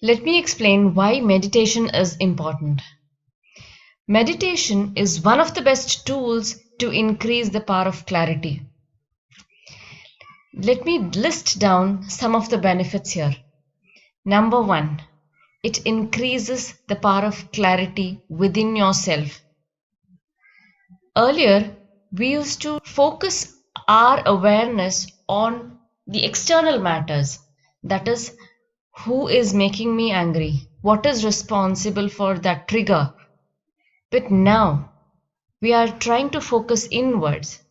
Let me explain why meditation is important. Meditation is one of the best tools to increase the power of clarity. Let me list down some of the benefits here. Number one, it increases the power of clarity within yourself. Earlier, we used to focus our awareness on the external matters. That is, who is making me angry? What is responsible for that trigger? But now, we are trying to focus inwards.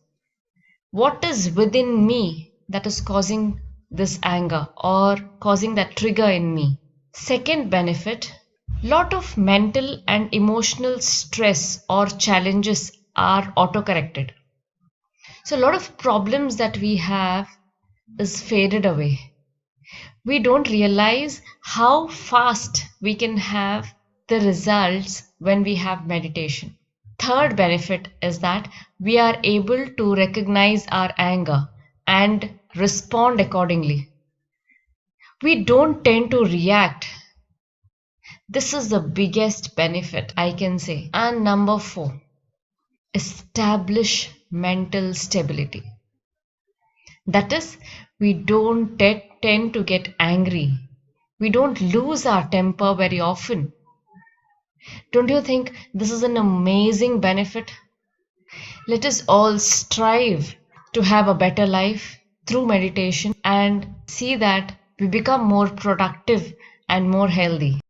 What is within me that is causing this anger or causing that trigger in me? Second benefit, lot of mental and emotional stress or challenges are auto-corrected. So a lot of problems that we have is faded away. We don't realize how fast we can have the results when we have meditation. Third benefit is that we are able to recognize our anger and respond accordingly. We don't tend to react. This is the biggest benefit I can say. And number four, establish mental stability. That is, we don't tend to get angry. We don't lose our temper very often. Don't you think this is an amazing benefit? Let us all strive to have a better life through meditation and see that we become more productive and more healthy.